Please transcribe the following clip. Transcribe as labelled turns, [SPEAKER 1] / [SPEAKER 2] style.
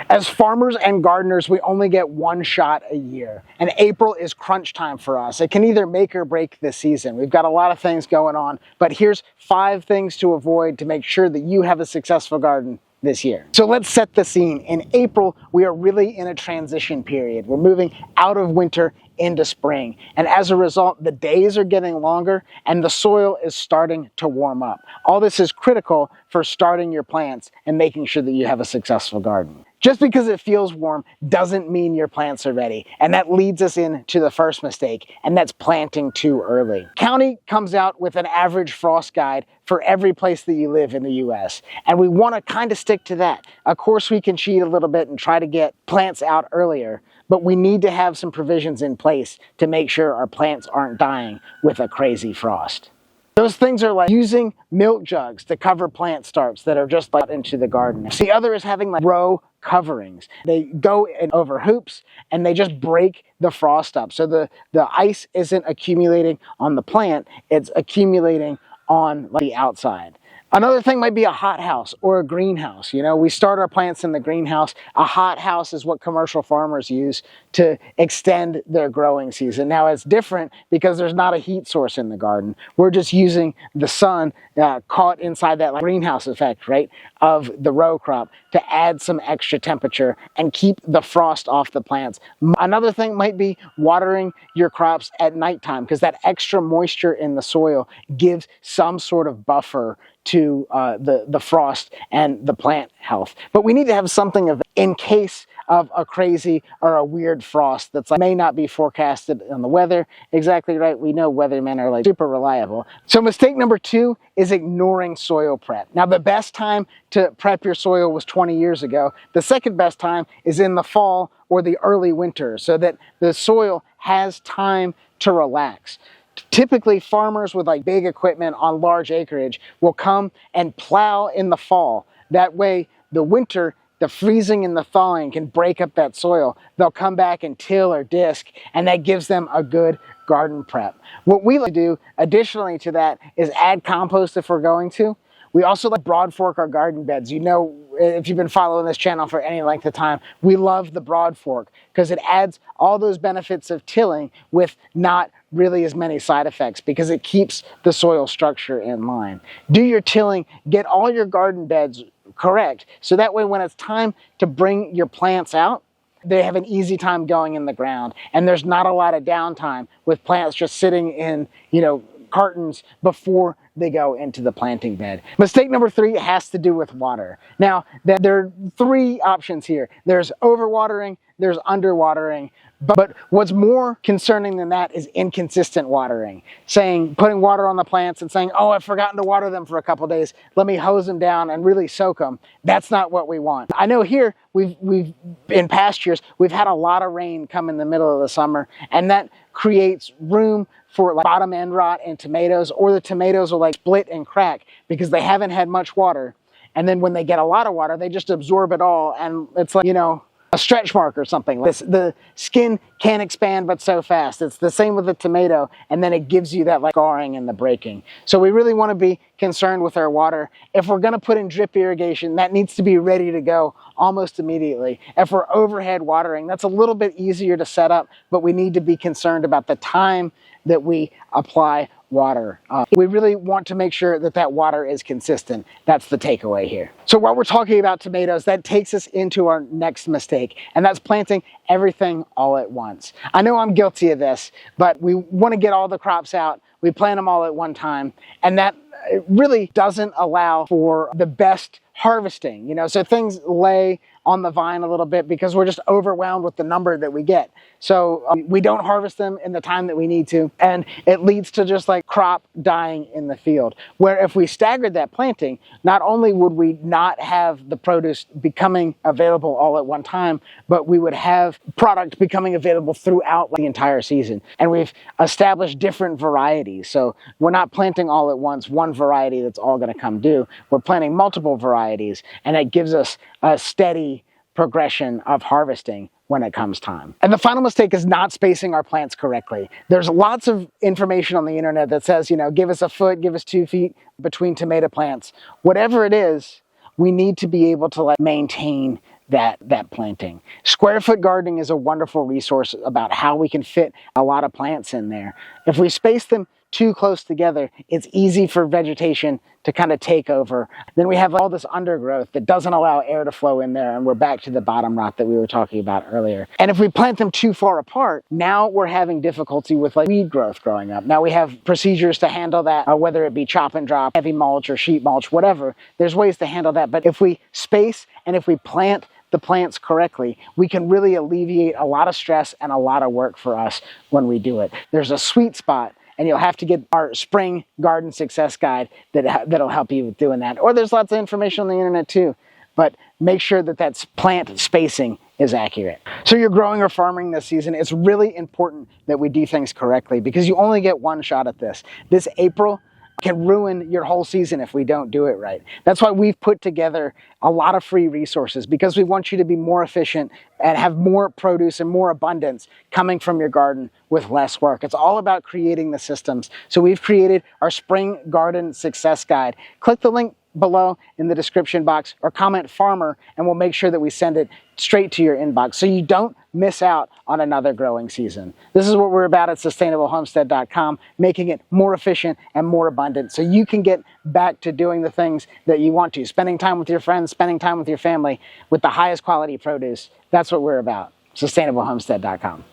[SPEAKER 1] As farmers and gardeners, we only get one shot a year, and April is crunch time for us. It can either make or break this season. We've got a lot of things going on, but here's 5 things to avoid to make sure that you have a successful garden this year. So let's set the scene. In April, we are really in a transition period. We're moving out of winter into spring. And as a result, the days are getting longer and the soil is starting to warm up. All this is critical for starting your plants and making sure that you have a successful garden. Just because it feels warm doesn't mean your plants are ready. And that leads us into the first mistake, and that's planting too early. County comes out with an average frost guide for every place that you live in the US. And we want to kind of stick to that. Of course, we can cheat a little bit and try to get plants out earlier, but we need to have some provisions in place to make sure our plants aren't dying with a crazy frost. Those things are like using milk jugs to cover plant starts that are just let into the garden. The other is having like row coverings. They go in over hoops and they just break the frost up. So the ice isn't accumulating on the plant, it's accumulating on the outside. Another thing might be a hothouse or a greenhouse. You know, we start our plants in the greenhouse. A hothouse is what commercial farmers use to extend their growing season. Now it's different because there's not a heat source in the garden. We're just using the sun caught inside that greenhouse effect, right, of the row crop to add some extra temperature and keep the frost off the plants. Another thing might be watering your crops at nighttime because that extra moisture in the soil gives some sort of buffer to the frost and the plant health. But we need to have something of in case of a crazy or a weird frost that's may not be forecasted on the weather exactly right. We know weathermen are super reliable. So mistake number 2 is ignoring soil prep. Now the best time to prep your soil was 20 years ago. The second best time is in the fall or the early winter so that the soil has time to relax. Typically, farmers with big equipment on large acreage will come and plow in the fall. That way, the winter, the freezing and the thawing can break up that soil. They'll come back and till or disc, and that gives them a good garden prep. What we like to do, additionally to that, is add compost if we're going to. We also broad fork our garden beds. You know, if you've been following this channel for any length of time, we love the broad fork because it adds all those benefits of tilling with not really as many side effects because it keeps the soil structure in line. Do your tilling, get all your garden beds correct, so that way when it's time to bring your plants out, they have an easy time going in the ground and there's not a lot of downtime with plants just sitting in, cartons before they go into the planting bed. Mistake number 3 has to do with water. Now, there are 3 options here. There's overwatering, there's underwatering, but what's more concerning than that is inconsistent watering. Putting water on the plants and saying, oh, I've forgotten to water them for a couple days, let me hose them down and really soak them. That's not what we want. I know here, we've in past years, we've had a lot of rain come in the middle of the summer, and that creates room for bottom end rot in tomatoes, or the tomatoes will split and crack because they haven't had much water. And then when they get a lot of water, they just absorb it all, and it's a stretch mark or something. The skin can't expand but so fast. It's the same with the tomato, and then it gives you that scarring and the breaking. So we really want to be concerned with our water. If we're going to put in drip irrigation, that needs to be ready to go almost immediately. If we're overhead watering, that's a little bit easier to set up, but we need to be concerned about the time that we apply water. We really want to make sure that water is consistent. That's the takeaway here. So while we're talking about tomatoes, that takes us into our next mistake, and that's planting everything all at once. I know I'm guilty of this, but we want to get all the crops out. We plant them all at one time, and that really doesn't allow for the best harvesting. So things lay on the vine a little bit because we're just overwhelmed with the number that we get. So we don't harvest them in the time that we need to, and it leads to just crop dying in the field. Where if we staggered that planting, not only would we not have the produce becoming available all at one time, but we would have product becoming available throughout the entire season. And we've established different varieties. So we're not planting all at once one variety that's all going to come due. We're planting multiple varieties, and it gives us a steady progression of harvesting when it comes time. And the final mistake is not spacing our plants correctly. There's lots of information on the internet that says, give us a foot, give us 2 feet between tomato plants. Whatever it is, we need to be able to maintain that planting. Square foot gardening is a wonderful resource about how we can fit a lot of plants in there. If we space them too close together, it's easy for vegetation to kind of take over. Then we have all this undergrowth that doesn't allow air to flow in there, and we're back to the bottom rot that we were talking about earlier. And if we plant them too far apart, now we're having difficulty with like weed growth growing up. Now we have procedures to handle that, whether it be chop and drop, heavy mulch or sheet mulch, whatever. There's ways to handle that, but if we space and if we plant the plants correctly, we can really alleviate a lot of stress and a lot of work for us when we do it. There's a sweet spot, and you'll have to get our spring garden success guide that'll help you with doing that. Or there's lots of information on the internet too, but make sure that that plant spacing is accurate. So you're growing or farming this season, it's really important that we do things correctly because you only get one shot at this. This April can ruin your whole season if we don't do it right. That's why we've put together a lot of free resources, because we want you to be more efficient and have more produce and more abundance coming from your garden with less work. It's all about creating the systems. So we've created our Spring Garden Success Guide. Click the link below in the description box or comment farmer, and we'll make sure that we send it straight to your inbox so you don't miss out on another growing season. This is what we're about at sustainablehomestead.com, making it more efficient and more abundant so you can get back to doing the things that you want to, spending time with your friends, spending time with your family with the highest quality produce. That's what we're about, sustainablehomestead.com.